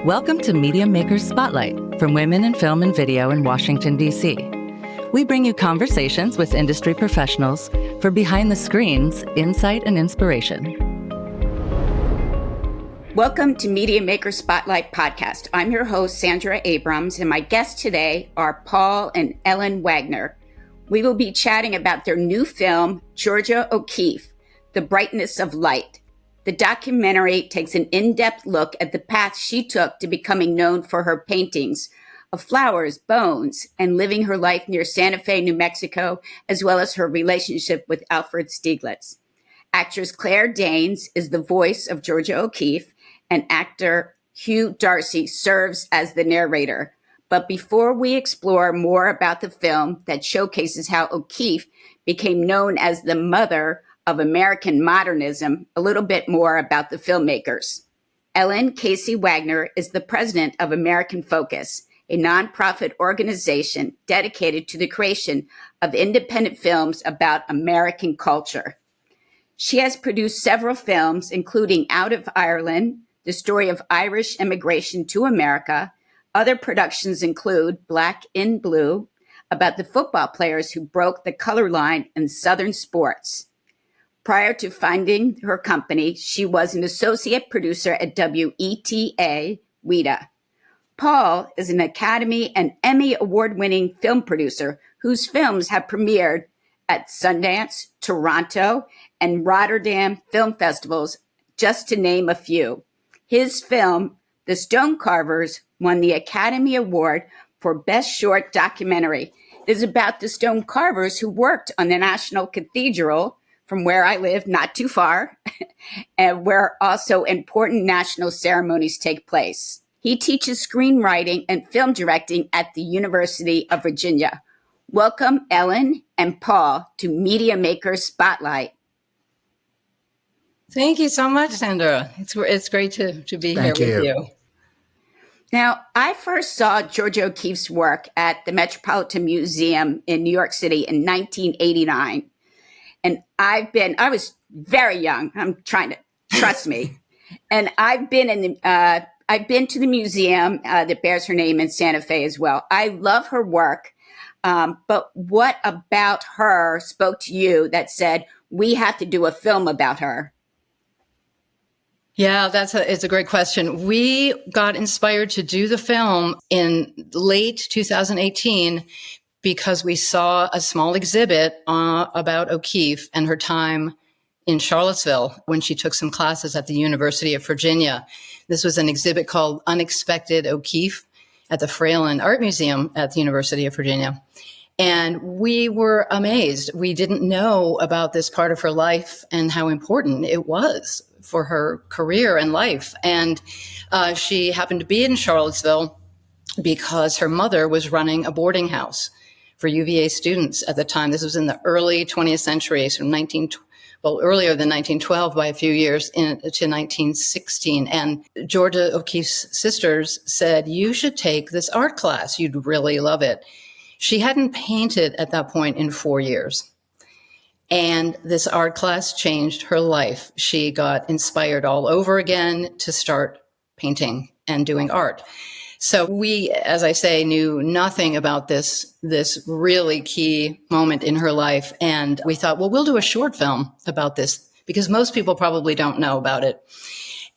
Welcome to Media Makers Spotlight from Women in Film and Video in Washington, D.C. We bring you conversations with industry professionals for behind the screens, insight, and inspiration. Welcome to Media Makers Spotlight podcast. I'm your host, Sandra Abrams, and my guests today are Paul and Ellen Wagner. We will be chatting about their new film, Georgia O'Keeffe, The Brightness of Light. The documentary takes an in-depth look at the path she took to becoming known for her paintings of flowers, bones, and living her life near Sante Fe, New Mexico, as well as her relationship with Alfred Stieglitz. Actress Clarie Danes is the voice of Georgia O'Keeffe, and actor Hugh Dancy serves as the narrator. But before we explore more about the film that showcases how O'Keeffe became known as the Mother of American Modernism, a little bit more about the filmmakers. Ellen Casey Wagner is the president of American Focus, a nonprofit organization dedicated to the creation of independent films about American culture. She has produced several films, including Out of Ireland, the story of Irish immigration to America. Other productions include Black in Blue, about the football players who broke the color line in Southern sports. Prior to founding her company, she was an associate producer at WETA, WETA. Paul is an Academy and Emmy award-winning film producer whose films have premiered at Sundance, Toronto, and Rotterdam film festivals, just to name a few. His film, The Stonecarvers, won the Academy Award for Best Short Documentary. It is about the stone carvers who worked on the National Cathedral, from where I live, not too far, and where also important national ceremonies take place. He teaches screenwriting and film directing at the University of Virginia. Welcome, Ellen and Paul, to Media Makers Spotlight. Thank you so much, Sandra. It's great to be here with you. Now, I first saw Georgia O'Keeffe's work at the Metropolitan Museum in New York City in 1989. And I was very young. I'm trying to trust me. And I've been to the museum that bears her name in Sante Fe as well. I love her work. But what about her spoke to you that said, we have to do a film about her? Yeah, it's a great question. We got inspired to do the film in late 2018 because we saw a small exhibit about O'Keeffe and her time in Charlottesville when she took some classes at the University of Virginia. This was an exhibit called Unexpected O'Keeffe at the Fralin Art Museum at the University of Virginia. And we were amazed. We didn't know about this part of her life and how important it was for her career and life. And she happened to be in Charlottesville because her mother was running a boarding house for UVA students at the time. This was in the early 20th century, so earlier than 1912 by a few years to 1916. And Georgia O'Keeffe's sisters said, you should take this art class. You'd really love it. She hadn't painted at that point in 4 years. And this art class changed her life. She got inspired all over again to start painting and doing art. So we, as I say, knew nothing about this really key moment in her life. And we thought, well, we'll do a short film about this because most people probably don't know about it.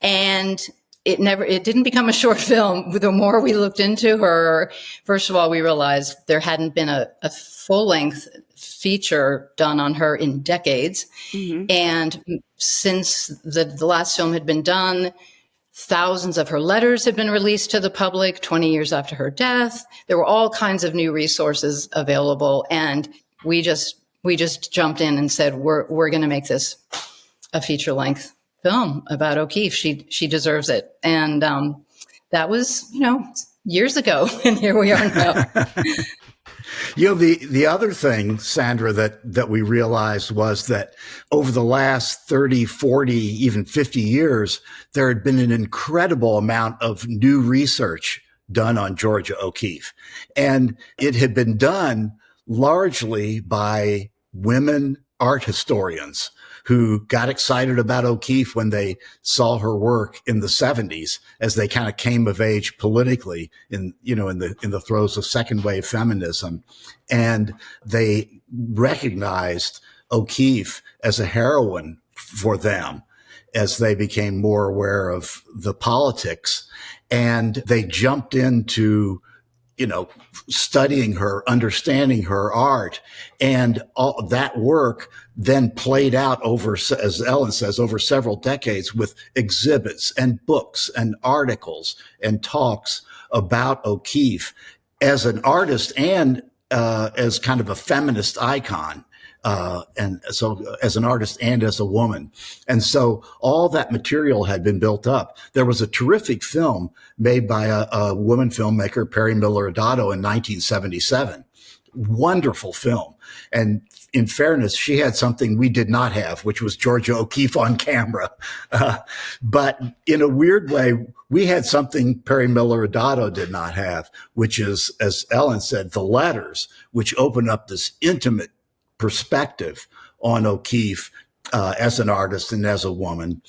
And it didn't become a short film. The more we looked into her, first of all, we realized there hadn't been a full-length feature done on her in decades. Mm-hmm. And since the last film had been done, thousands of her letters had been released to the public 20 years after her death. There were all kinds of new resources available. And we just jumped in and said, we're going to make this a feature-length film about O'Keeffe. She deserves it. And that was, years ago. And here we are now. The other thing, Sandra, that we realized was that over the last 30, 40, even 50 years, there had been an incredible amount of new research done on Georgia O'Keeffe. And it had been done largely by women art historians who got excited about O'Keeffe when they saw her work in the 70s as they kind of came of age politically in the throes of second wave feminism. And they recognized O'Keeffe as a heroine for them as they became more aware of the politics. And they jumped into studying her, understanding her art, and all that work then played out over, as Ellen says, over several decades with exhibits and books and articles and talks about O'Keeffe as an artist and as kind of a feminist icon. And so as an artist and as a woman. And so all that material had been built up. There was a terrific film made by a woman filmmaker, Perry Miller Adato, in 1977. Wonderful film. And in fairness, she had something we did not have, which was Georgia O'Keeffe on camera. But in a weird way, we had something Perry Miller Adato did not have, which is, as Ellen said, the letters, which open up this intimate perspective on O'Keeffe as an artist and as a woman,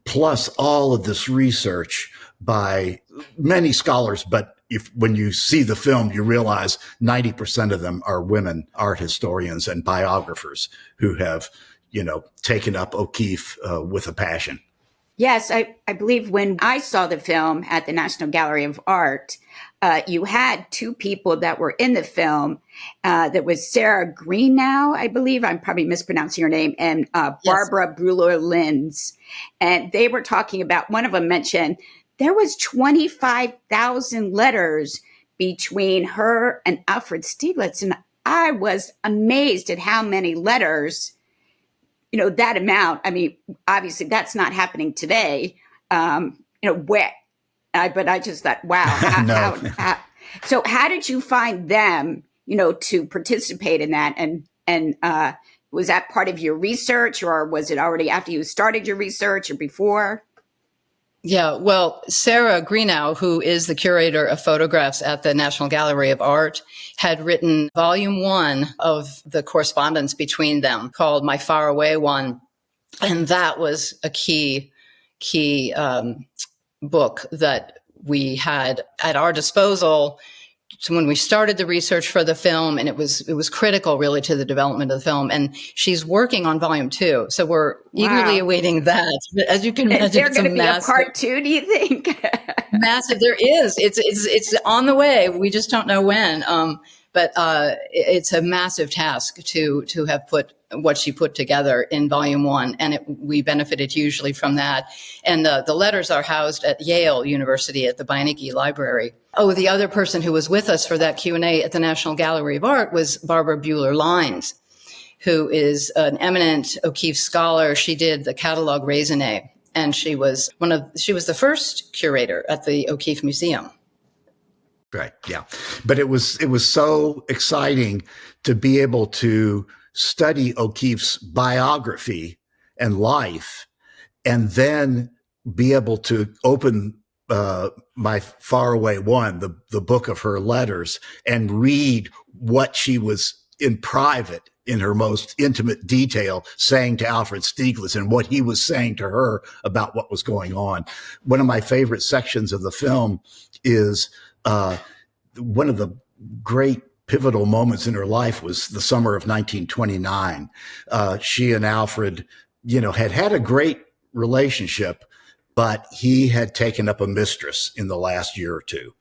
plus all of this research by many scholars. But when you see the film, you realize 90% of them are women art historians and biographers who have, taken up O'Keeffe with a passion. Yes, I believe when I saw the film at the National Gallery of Art, you had two people that were in the film. That was Sarah Greenow, I believe. I'm probably mispronouncing her name, and Barbara Brewer-Linz. And they were talking about, one of them mentioned there was 25,000 letters between her and Alfred Stieglitz. And I was amazed at how many letters, that amount. I mean, obviously that's not happening today, but I just thought, wow. So how did you find them, to participate in that? And was that part of your research, or was it already after you started your research or before? Yeah, well, Sarah Greenow, who is the curator of photographs at the National Gallery of Art, had written volume 1 of the correspondence between them called My Faraway One. And that was a key book that we had at our disposal when we started the research for the film, and it was critical really to the development of the film. And she's working on volume 2, so we're eagerly awaiting that. As you can imagine, is there going to be a part 2? Do you think? Massive. There is. It's on the way. We just don't know when. But it's a massive task to have put what she put together in volume 1. And we benefited hugely from that. And the letters are housed at Yale University at the Beinecke Library. Oh, the other person who was with us for that Q&A at the National Gallery of Art was Barbara Brewer-Linz, who is an eminent O'Keeffe scholar. She did the catalog raisonné, and she was the first curator at the O'Keeffe Museum. Right. Yeah. But it was so exciting to be able to study O'Keeffe's biography and life, and then be able to open My Faraway One, the book of her letters, and read what she was in private, in her most intimate detail, saying to Alfred Stieglitz and what he was saying to her about what was going on. One of my favorite sections of the film is one of the great pivotal moments in her life was the summer of 1929. She and Alfred, had a great relationship, but he had taken up a mistress in the last year or two.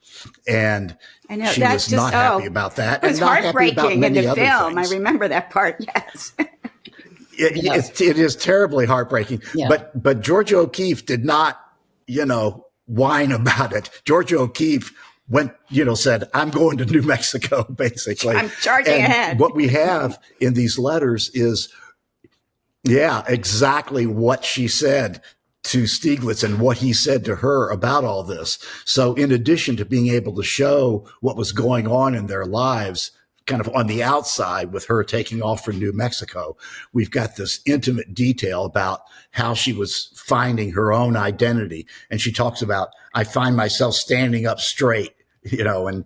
And I know, she was not happy about that. It was heartbreaking in the film. I remember that part, yes. It is terribly heartbreaking. Yeah. But Georgia O'Keeffe did not, whine about it. Georgia O'Keeffe went, said, I'm going to New Mexico, basically. I'm charging ahead. What we have in these letters is, exactly what she said to Stieglitz and what he said to her about all this. So in addition to being able to show what was going on in their lives, kind of on the outside with her taking off for New Mexico, we've got this intimate detail about how she was finding her own identity. And she talks about, I find myself standing up straight, and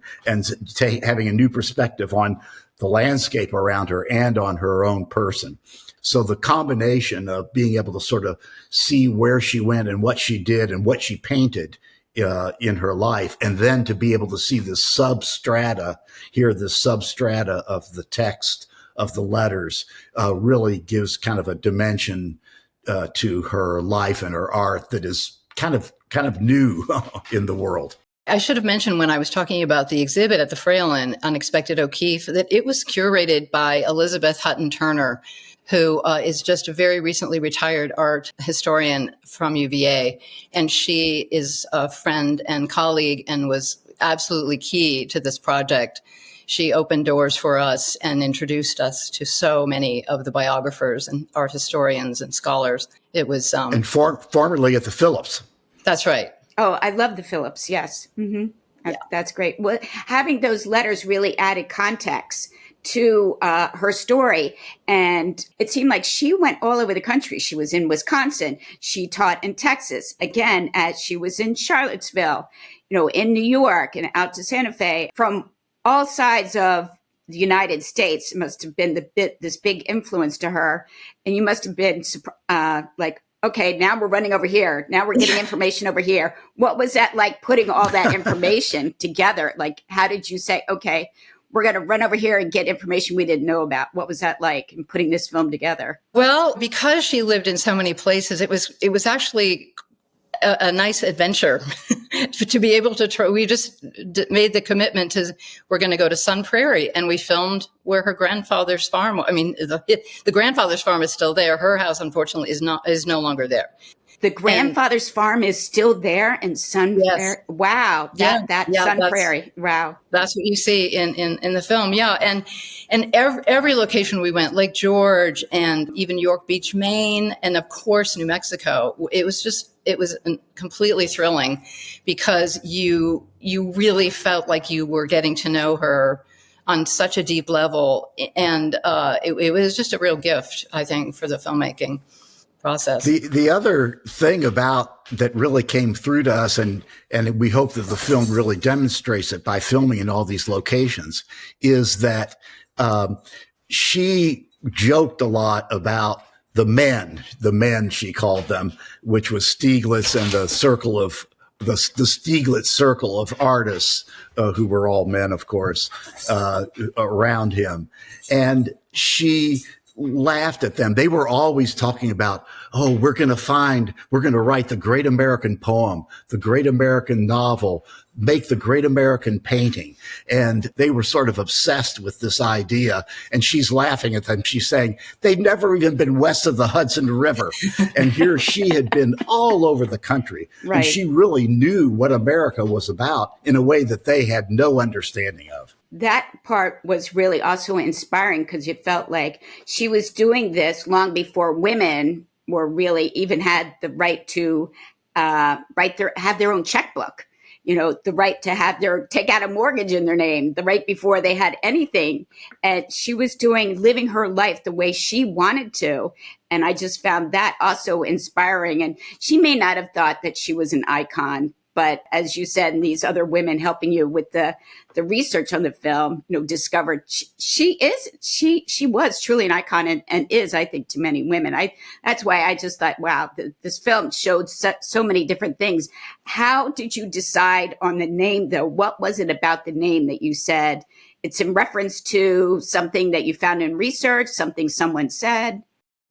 having a new perspective on the landscape around her and on her own person. So the combination of being able to sort of see where she went and what she did and what she painted in her life, and then to be able to see the substrata of the text of the letters really gives kind of a dimension to her life and her art that is kind of new in the world. I should have mentioned when I was talking about the exhibit at the Fralin, Unexpected O'Keeffe, that it was curated by Elizabeth Hutton Turner, who is just a very recently retired art historian from UVA. And she is a friend and colleague and was absolutely key to this project. She opened doors for us and introduced us to so many of the biographers and art historians and scholars. It was... and formerly at the Phillips. That's right. Oh, I love the Phillips. Yes. Mm-hmm. Yeah. That's great. Well, having those letters really added context to her story. And it seemed like she went all over the country. She was in Wisconsin. She taught in Texas, again, as she was in Charlottesville, in New York and out to Santa Fe. From all sides of the United States, it must have been this big influence to her. And you must have been like, okay, now we're running over here. Now we're getting information over here. What was that like, putting all that information together? Like, how did you say, okay, we're going to run over here and get information we didn't know about? What was that like in putting this film together? Well, because she lived in so many places, it was actually a nice adventure to be able to try. We just made the commitment to, we're going to go to Sun Prairie, and we filmed where her grandfather's farm. I mean, the grandfather's farm is still there. Her house, unfortunately, is no longer there. The grandfather's farm is still there in Sun Prairie. Wow. Sun Prairie. Wow. That's what you see in the film. Yeah. And every location we went, Lake George and even York Beach, Maine, and of course, New Mexico. It was completely thrilling because you really felt like you were getting to know her on such a deep level. And it was just a real gift, I think, for the filmmaking process. The other thing about that really came through to us, and we hope that the film really demonstrates it by filming in all these locations, is that she joked a lot about the men she called them, which was Stieglitz and the circle of the Stieglitz circle of artists, who were all men, of course, around him. And she laughed at them. They were always talking about, oh, we're going to write the great American poem, the great American novel, make the great American painting. And they were sort of obsessed with this idea. And she's laughing at them. She's saying, they've never even been west of the Hudson River. And here she had been all over the country. Right. And she really knew what America was about in a way that they had no understanding of. That part was really also inspiring because you felt like she was doing this long before women were really even had the right to have their own checkbook, the right to take out a mortgage in their name, the right before they had anything. And she was living her life the way she wanted to. And I just found that also inspiring. And she may not have thought that she was an icon, but as you said, and these other women helping you with the research on the film, discovered she was truly an icon and is, I think, to many women. That's why I just thought, wow, this film showed so many different things. How did you decide on the name, though? What was it about the name that you said it's in reference to something that you found in research, something someone said?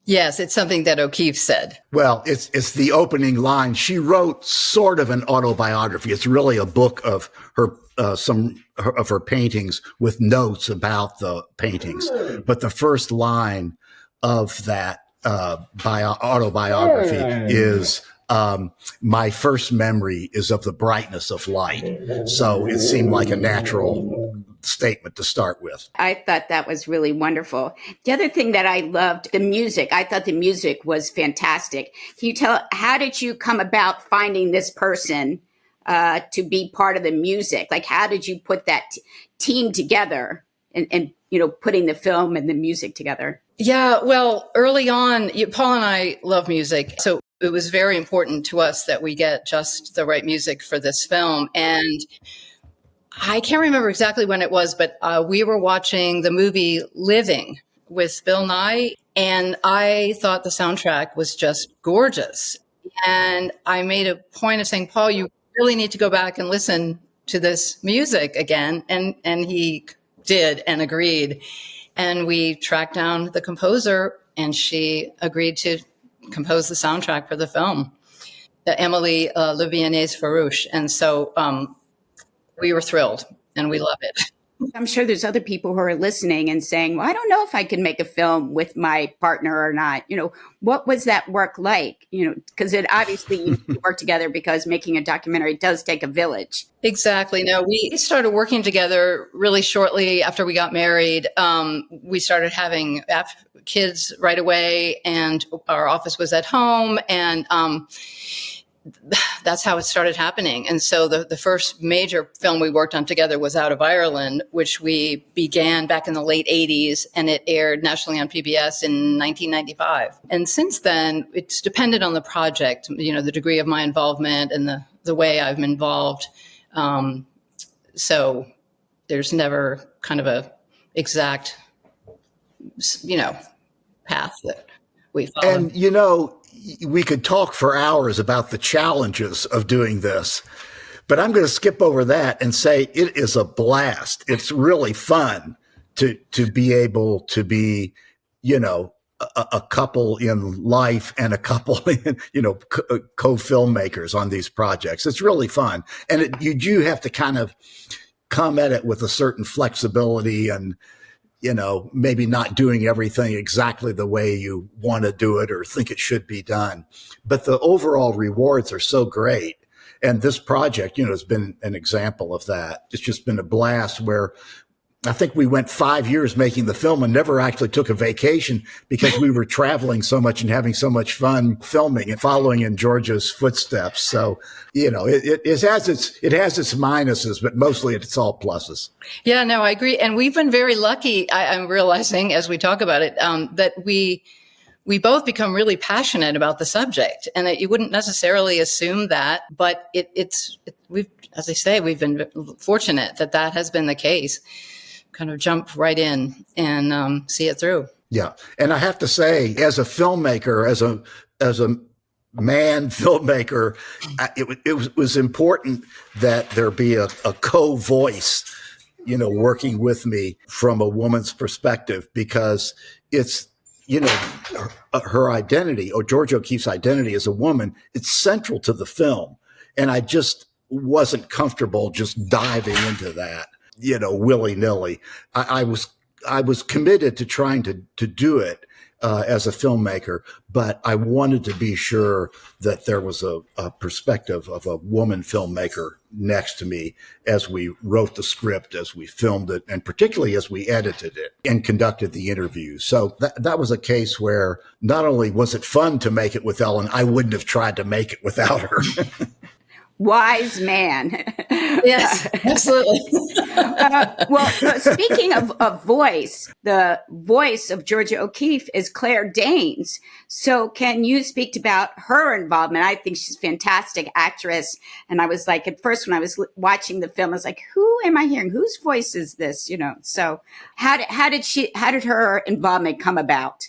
Yes, it's something that O'Keeffe said. Well, it's the opening line. She wrote sort of an autobiography. It's really a book of her some of her paintings with notes about the paintings. But the first line of that autobiography is, my first memory is of the brightness of light. So it seemed like a natural statement to start with. I thought that was really wonderful. The other thing that I loved, the music. I thought the music was fantastic. Can you how did you come about finding this person to be part of the music? Like, how did you put that team together and putting the film and the music together? Yeah, well, early on, Paul and I love music. So it was very important to us that we get just the right music for this film. And I can't remember exactly when it was, but we were watching the movie Living with Bill Nye, and I thought the soundtrack was just gorgeous. And I made a point of saying, Paul, you really need to go back and listen to this music again. And he did and agreed. And we tracked down the composer, and she agreed to compose the soundtrack for the film, Emily Livianes-Farouche. And so we were thrilled, and we love it. I'm sure there's other people who are listening and saying, well, I don't know if I can make a film with my partner or not. What was that work like? Because it obviously you work together, because making a documentary does take a village. Exactly. No, we started working together really shortly after we got married. We started having kids right away, and our office was at home, and that's how it started happening. And so the first major film we worked on together was Out of Ireland, which we began back in the late 80s, and it aired nationally on PBS in 1995. And since then, it's depended on the project, the degree of my involvement and the way I'm involved. So there's never kind of a exact, path that we follow. And, we could talk for hours about the challenges of doing this, but I'm going to skip over that and say it is a blast. It's really fun to be able to be, a couple in life and a couple in, co-filmmakers on these projects. It's really fun. And you do have to kind of come at it with a certain flexibility and, maybe not doing everything exactly the way you want to do it or think it should be done. But the overall rewards are so great. And this project, has been an example of that. It's just been a blast where I think we went 5 years making the film and never actually took a vacation because we were traveling so much and having so much fun filming and following in Georgia's footsteps. So, it has its minuses, but mostly it's all pluses. Yeah, no, I agree. And we've been very lucky. I'm realizing as we talk about it, that we both become really passionate about the subject, and that you wouldn't necessarily assume that, but we've, as I say, we've been fortunate that has been the case. Kind of jump right in and see it through. Yeah. And I have to say, as a filmmaker, as a man filmmaker, it was important that there be a co-voice, working with me from a woman's perspective, because it's, her identity, or Georgia O'Keeffe's identity as a woman, it's central to the film. And I just wasn't comfortable just diving into that, willy-nilly. I was committed to trying to do it as a filmmaker, but I wanted to be sure that there was a perspective of a woman filmmaker next to me as we wrote the script, as we filmed it, and particularly as we edited it and conducted the interviews. So that was a case where not only was it fun to make it with Ellen, I wouldn't have tried to make it without her. Wise man. Yes, absolutely. Speaking of voice, the voice of Georgia O'Keeffe is Clarie Danes. So can you speak about her involvement? I think she's a fantastic actress. And I was like, at first when I was watching the film, I was like, who am I hearing? Whose voice is this? So how did her involvement come about?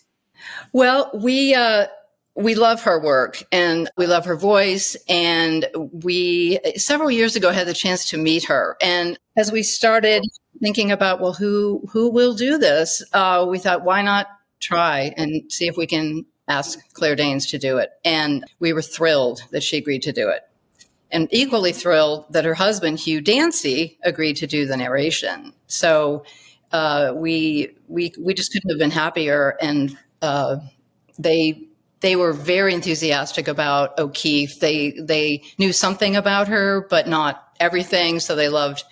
Well, we love her work and we love her voice. And we, several years ago, had the chance to meet her. And as we started thinking about, well, who will do this? We thought, why not try and see if we can ask Clarie Danes to do it? And we were thrilled that she agreed to do it. And equally thrilled that her husband, Hugh Dancy, agreed to do the narration. So we just couldn't have been happier. And they were very enthusiastic about O'Keeffe. They knew something about her, but not everything. So they loved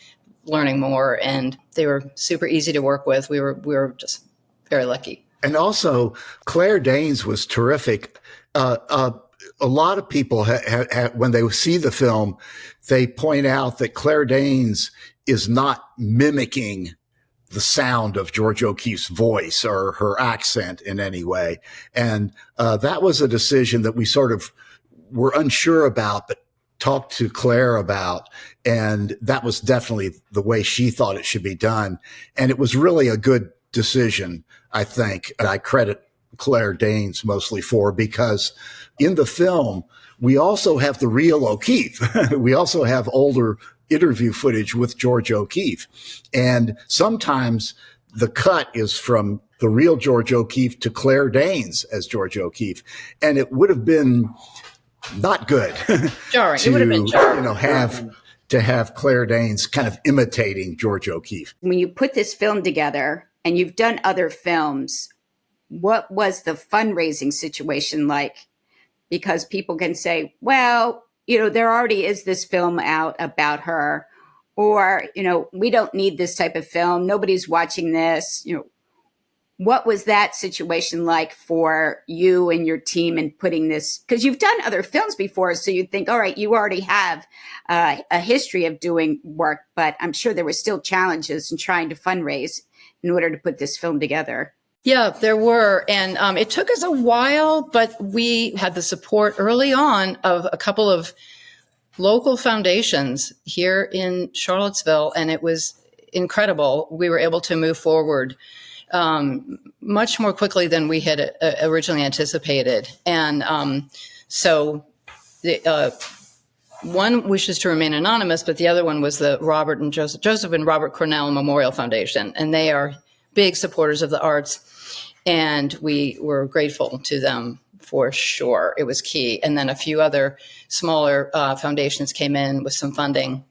learning more, and they were super easy to work with. We were just very lucky. And also, Clarie Danes was terrific. A lot of people, when they see the film, they point out that Clarie Danes is not mimicking the sound of George O'Keeffe's voice or her accent in any way. And that was a decision that we sort of were unsure about, but talked to Claire about, and that was definitely the way she thought it should be done. And it was really a good decision, I think. And I credit Clarie Danes mostly for, because in the film, we also have the real O'Keeffe. We also have older interview footage with George O'Keeffe. And sometimes the cut is from the real George O'Keeffe to Clarie Danes as George O'Keeffe. And it would have been not good Jarring. to, It would have been jarring. have Clarie Danes kind of imitating George O'Keeffe. When you put this film together, and you've done other films, what was the fundraising situation like? Because people can say, well, there already is this film out about her, or, we don't need this type of film. Nobody's watching this. What was that situation like for you and your team in putting this? Because you've done other films before, so you'd think, all right, you already have a history of doing work, but I'm sure there were still challenges in trying to fundraise in order to put this film together. Yeah, there were. And it took us a while, but we had the support early on of a couple of local foundations here in Charlottesville, and it was incredible. We were able to move forward much more quickly than we had originally anticipated. And so one wishes to remain anonymous, but the other one was the Joseph and Robert Cornell Memorial Foundation, and they are big supporters of the arts, and we were grateful to them for sure. It was key. And then a few other smaller foundations came in with some funding,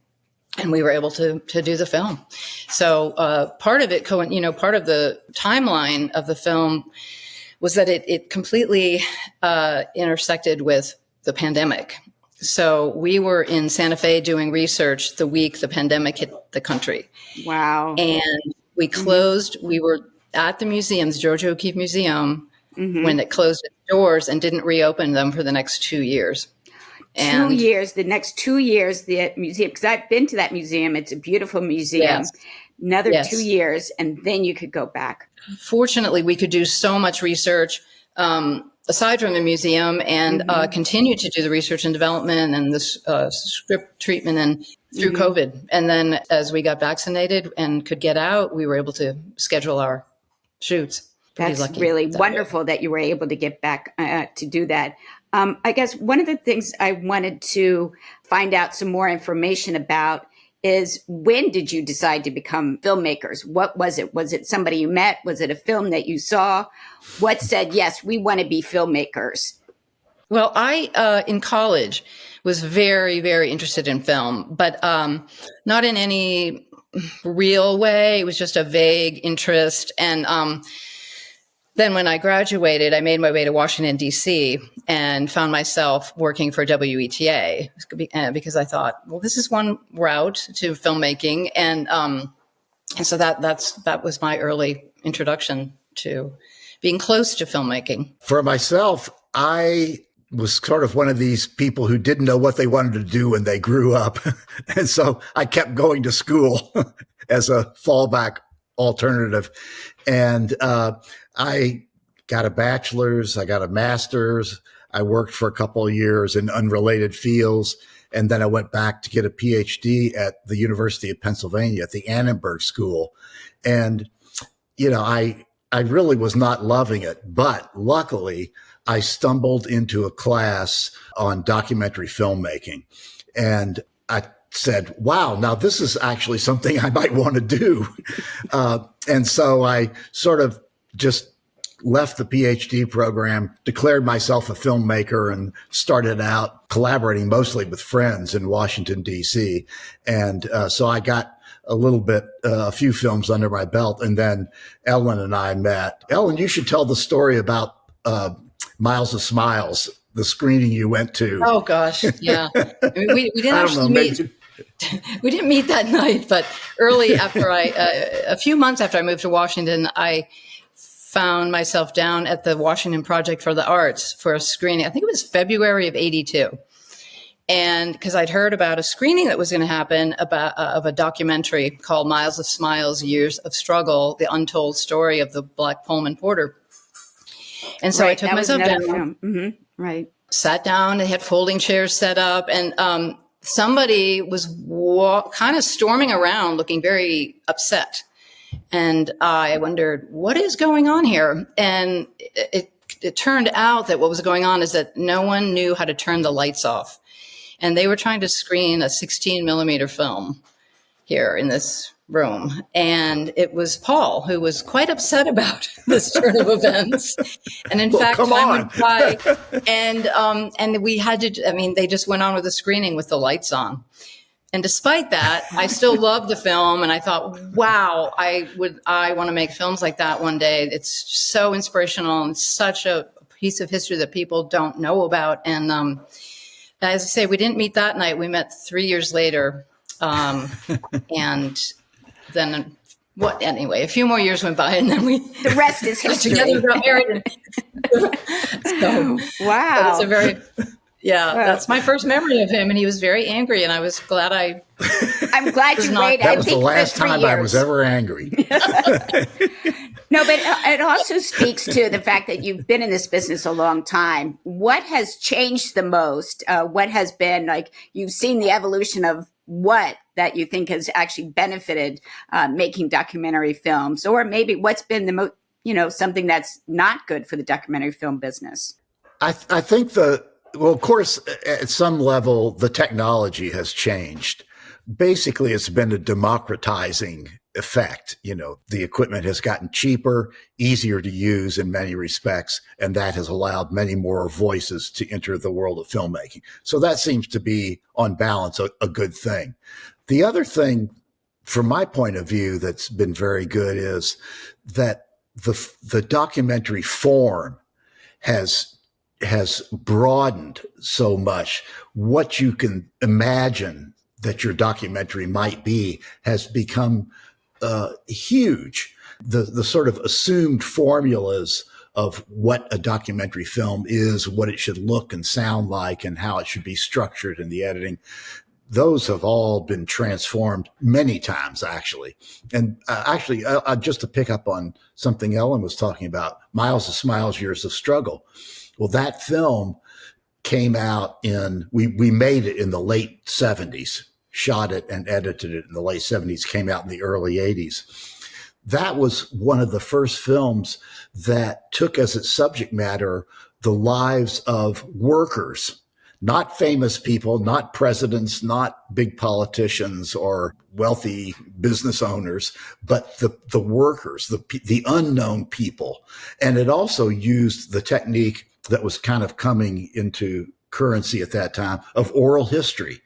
and we were able to do the film. So part of it, part of the timeline of the film was that it completely intersected with the pandemic. So we were in Sante Fe doing research the week the pandemic hit the country. Wow. And we closed, we were at the museums, George O'Keeffe Museum, when it closed its doors and didn't reopen them for the next 2 years. And 2 years, the next 2 years, the museum, because I've been to that museum. It's a beautiful museum. Yes. Another Yes. 2 years, and then you could go back. Fortunately, we could do so much research aside from the museum, and continue to do the research and development and the script treatment and through COVID. And then as we got vaccinated and could get out, we were able to schedule our shoots. That's really wonderful that you were able to get back to do that. I guess one of the things I wanted to find out some more information about is, when did you decide to become filmmakers? What was it? Was it somebody you met? Was it a film that you saw? What said, yes, we want to be filmmakers? Well, I, in college, was very, very interested in film, but not in any real way. It was just a vague interest. And then when I graduated, I made my way to Washington, D.C. and found myself working for WETA because I thought, well, this is one route to filmmaking. And so that was my early introduction to being close to filmmaking. For myself, I was sort of one of these people who didn't know what they wanted to do when they grew up. And so I kept going to school as a fallback alternative. And I got a bachelor's, I got a master's, I worked for a couple of years in unrelated fields, and then I went back to get a PhD at the University of Pennsylvania at the Annenberg School. And, I really was not loving it, but luckily I stumbled into a class on documentary filmmaking, and I said, wow, now this is actually something I might want to do. And so I sort of just left the PhD program, declared myself a filmmaker, and started out collaborating mostly with friends in Washington, D.C. And so I got a few films under my belt. And then Ellen and I met. Ellen, you should tell the story about Miles of Smiles, the screening you went to. Oh, gosh. Yeah. I mean, we didn't actually meet. We didn't meet that night, but early after a few months after I moved to Washington, I found myself down at the Washington Project for the Arts for a screening. I think it was February of '82. And because I'd heard about a screening that was going to happen of a documentary called Miles of Smiles, Years of Struggle, the untold story of the Black Pullman porter. And so I took myself down. Right. sat down. They had folding chairs set up, and somebody was kind of storming around looking very upset. And I wondered, what is going on here? And it turned out that what was going on is that no one knew how to turn the lights off. And they were trying to screen a 16 millimeter film here in this room. And it was Paul who was quite upset about this turn of events. And in fact, time went by, and we had to, they just went on with the screening with the lights on. And despite that, I still loved the film. And I thought, wow, I want to make films like that one day. It's so inspirational and such a piece of history that people don't know about. And as I say, we didn't meet that night. We met 3 years later. And then anyway, a few more years went by, and then the rest is history. Together got married. So, wow. That's my first memory of him. And he was very angry, and I was glad I'm glad you waited. That was the last time I was ever angry. No, but it also speaks to the fact that you've been in this business a long time. What has changed the most? What has been you've seen the evolution of what that you think has actually benefited making documentary films, or maybe what's been the most, something that's not good for the documentary film business? I think of course, at some level, the technology has changed. Basically, it's been a democratizing effect. The equipment has gotten cheaper, easier to use in many respects, and that has allowed many more voices to enter the world of filmmaking. So that seems to be, on balance, a good thing. The other thing, from my point of view, that's been very good is that the documentary form has broadened so much. What you can imagine that your documentary might be has become huge. The sort of assumed formulas of what a documentary film is, what it should look and sound like, and how it should be structured in the editing, those have all been transformed many times, actually. And just to pick up on something Ellen was talking about, Miles of Smiles, Years of Struggle. Well, that film came out we made it in the late 70s, shot it and edited it in the late 70s, came out in the early 80s. That was one of the first films that took as its subject matter the lives of workers, not famous people, not presidents, not big politicians or wealthy business owners, but the workers, the unknown people. And it also used the technique that was kind of coming into currency at that time of oral history.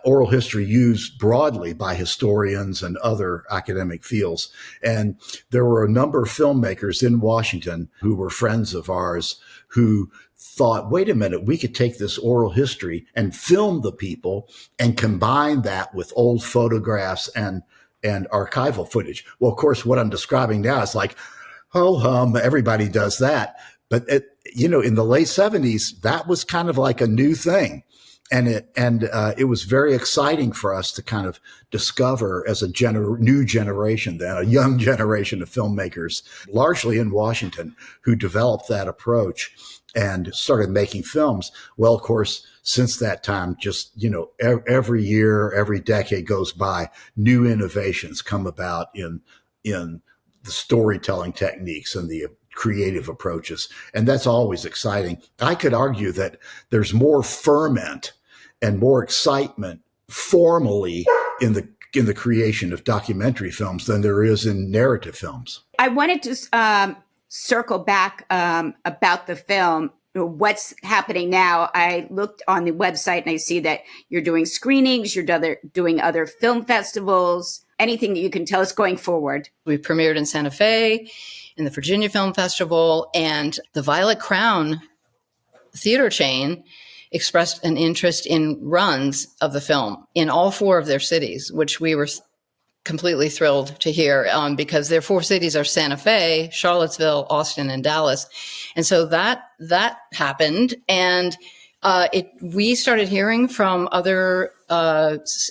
Oral history used broadly by historians and other academic fields. And there were a number of filmmakers in Washington who were friends of ours who thought, wait a minute, we could take this oral history and film the people and combine that with old photographs and archival footage. Well, of course, what I'm describing now is like, everybody does that. But in the late 70s, that was kind of like a new thing. And it was very exciting for us to kind of discover as a new generation then, a young generation of filmmakers, largely in Washington, who developed that approach and started making films. Well, of course, since that time, just, every year, every decade goes by, new innovations come about in the storytelling techniques and the creative approaches. And that's always exciting. I could argue that there's more ferment and more excitement formally in the creation of documentary films than there is in narrative films. I wanted to circle back about the film. What's happening now? I looked on the website and I see that you're doing screenings, you're doing other film festivals. Anything that you can tell us going forward? We premiered in Sante Fe, in the Virginia Film Festival, and the Violet Crown theater chain expressed an interest in runs of the film in all 4 of their cities, which we were completely thrilled to hear, because their 4 cities are Santa Fe, Charlottesville, Austin, and Dallas. And so that happened. And we started hearing from other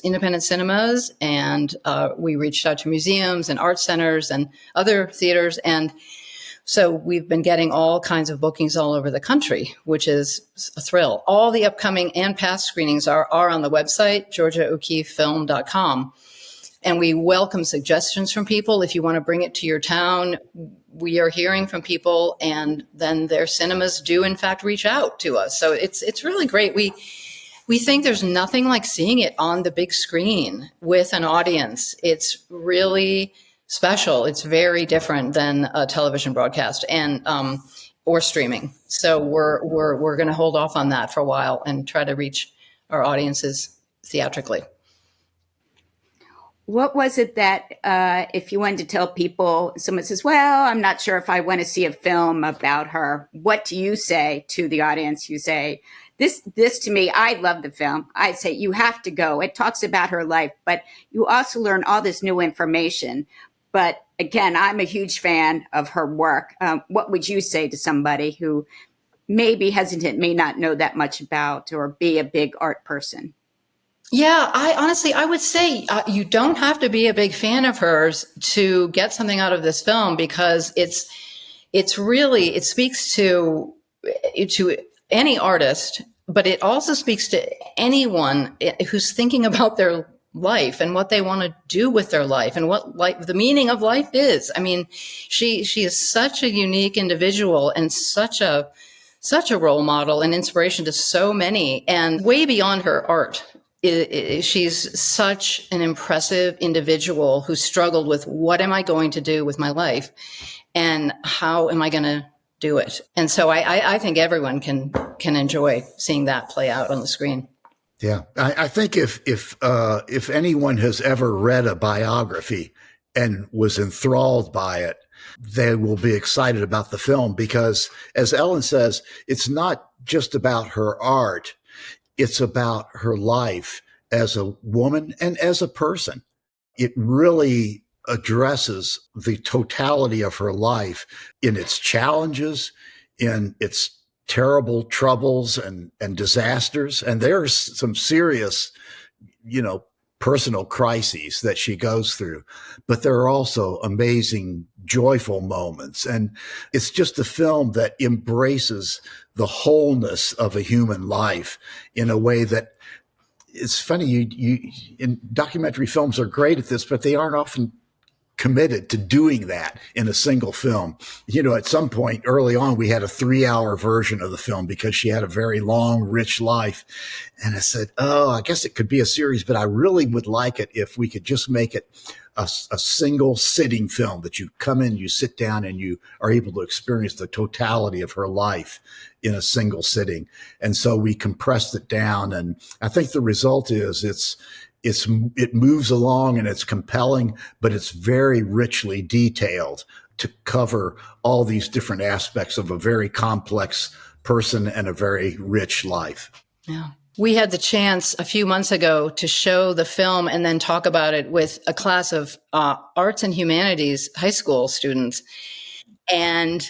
independent cinemas, and we reached out to museums and art centers and other theaters. And So we've been getting all kinds of bookings all over the country, which is a thrill. All the upcoming and past screenings are on the website, georgiaokeeffefilm.com. And we welcome suggestions from people. If you want to bring it to your town, we are hearing from people, and then their cinemas do in fact reach out to us. So it's really great. We think there's nothing like seeing it on the big screen with an audience. It's really special. It's very different than a television broadcast and or streaming. So we're going to hold off on that for a while and try to reach our audiences theatrically. What was it that, if you wanted to tell people, someone says, well, I'm not sure if I want to see a film about her. What do you say to the audience? You say, this to me, I love the film. I say, you have to go. It talks about her life, but you also learn all this new information. But again, I'm a huge fan of her work. What would you say to somebody who may be hesitant, may not know that much about or be a big art person? Yeah, I would say you don't have to be a big fan of hers to get something out of this film, because it speaks to any artist, but it also speaks to anyone who's thinking about their life and what they want to do with their life and what the meaning of life is. I mean, she is such a unique individual and such a role model and inspiration to so many, and way beyond her art. She's such an impressive individual who struggled with, what am I going to do with my life and how am I going to do it? And so I think everyone can enjoy seeing that play out on the screen. Yeah, I think if anyone has ever read a biography and was enthralled by it, they will be excited about the film, because, as Ellen says, it's not just about her art. It's about her life as a woman and as a person. It really addresses the totality of her life in its challenges, in its terrible troubles and disasters. And there's some serious, personal crises that she goes through, but there are also amazing, joyful moments. And it's just a film that embraces the wholeness of a human life in a way that, it's funny, you in documentary films are great at this, but they aren't often committed to doing that in a single film. At some point early on, we had a 3-hour version of the film because she had a very long, rich life. And I said, I guess it could be a series, but I really would like it if we could just make it a single sitting film that you come in, you sit down, and you are able to experience the totality of her life in a single sitting. And so we compressed it down. And I think the result is it moves along and it's compelling, but it's very richly detailed to cover all these different aspects of a very complex person and a very rich life. Yeah. We had the chance a few months ago to show the film and then talk about it with a class of arts and humanities high school students. And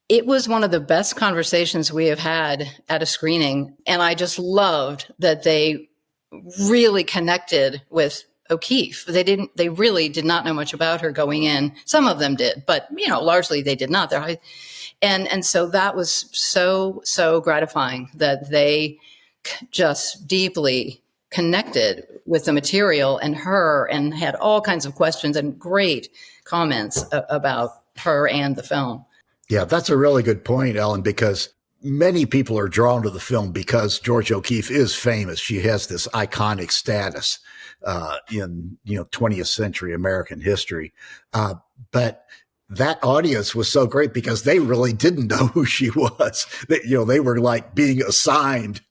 it was one of the best conversations we have had at a screening. And I just loved that they really connected with O'Keeffe. They really did not know much about her going in. Some of them did, but largely they did not. And so that was so gratifying that they just deeply connected with the material and her, and had all kinds of questions and great comments about her and the film. Yeah, that's a really good point, Ellen, because many people are drawn to the film because Georgia O'Keeffe is famous. She has this iconic status in 20th century American history. But that audience was so great because they really didn't know who she was. They were like being assigned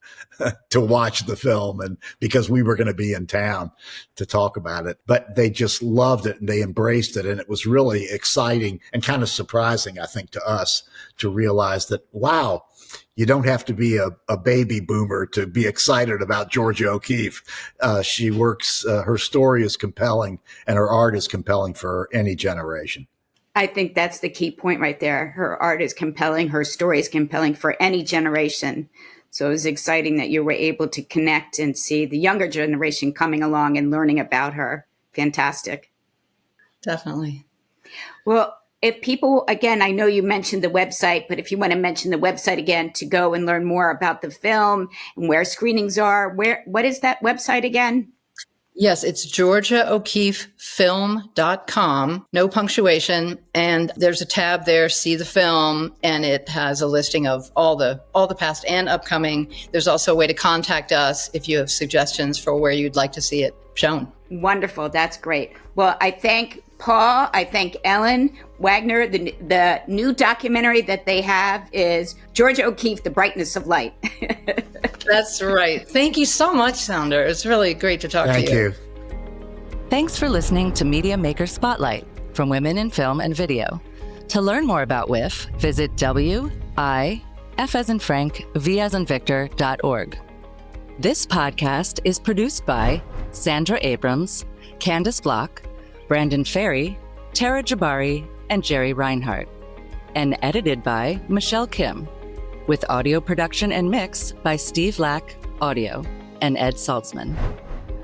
to watch the film, and because we were going to be in town to talk about it, but they just loved it and they embraced it. And it was really exciting and kind of surprising, I think, to us to realize that, wow, you don't have to be a baby boomer to be excited about Georgia O'Keeffe. She works, her story is compelling and her art is compelling for any generation. I think that's the key point right there. Her art is compelling. Her story is compelling for any generation. So it was exciting that you were able to connect and see the younger generation coming along and learning about her. Fantastic. Definitely. Well, If people, again, I know you mentioned the website, but if you want to mention the website again to go and learn more about the film and where screenings are, what is that website again? Yes, it's GeorgiaO'KeeffeFilm.com, no punctuation. And there's a tab there, See the Film, and it has a listing of all the past and upcoming. There's also a way to contact us if you have suggestions for where you'd like to see it shown. Wonderful. That's great. Well, I thank Paul. I thank Ellen Wagner. The new documentary that they have is Georgia O'Keeffe, The Brightness of Light. That's right. Thank you so much, Sandra. It's really great to talk to you. Thank you. Thanks for listening to Media Maker Spotlight from Women in Film and Video. To learn more about WIF, visit F as in Frank, V as in Victor.org. This podcast is produced by Sandra Abrams, Candace Block, Brandon Ferry, Tara Jabari, and Jerry Reinhardt, and edited by Michelle Kim, with audio production and mix by Steve Lack Audio and Ed Saltzman.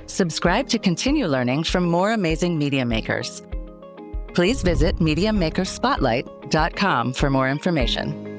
Subscribe to continue learning from more amazing media makers. Please visit MediaMakersSpotlight.com for more information.